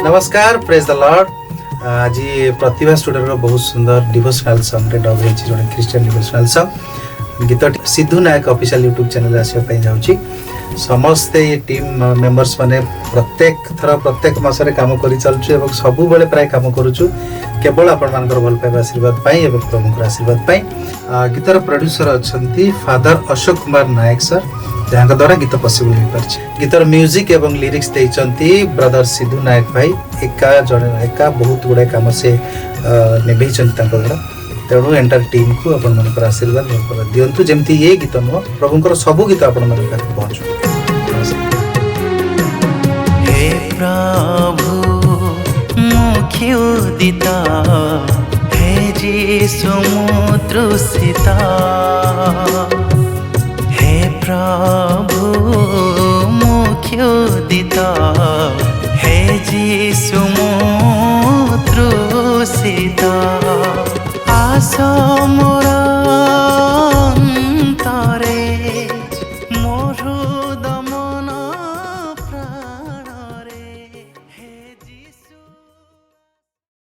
नमस्कार, praise the Lord. आज प्रतिभा studio बहुत सुंदर डिवोशनल सॉन्ग डब होइछि जोने क्रिश्चियन डिवोशनल सॉन्ग गीत सिद्धू नायक ऑफिशियल यूट्यूब चैनल आसिया पई जाउछि। समस्ते टीम मेंबर्स माने प्रत्येक मासरे काम करि चलछु एवं सबु बेले प्राय काम करूछु केवल आपण मानकर भल पाइबा आशीर्वाद पाई एवं प्रभुकर आशीर्वाद पाई। गीतर producer अछंती father Ashok Kumar Nayak sir, जहाँ द्वारा गीत पॉसिबल हो पार। गीतर म्यूजिक एवं लिरिक्स देइचंती ब्रदर सिद्धू नायक भाई। एका बहुत गुड़ाए कम से निभेचंती द्वारा। तेणु एंटायर टीम को आपण मानकर आशीर्वाद दियंतु जेमती ये गीत नुह प्रभुंकर सबु गीत आपण मान पाखे पहुंचु। हे प्रभु मुख्योदिता, हे जीसु मुद्रुसिता, हे प्रभु मुख्योदिता, हे जीसु मुद्रुसिता, आस मोर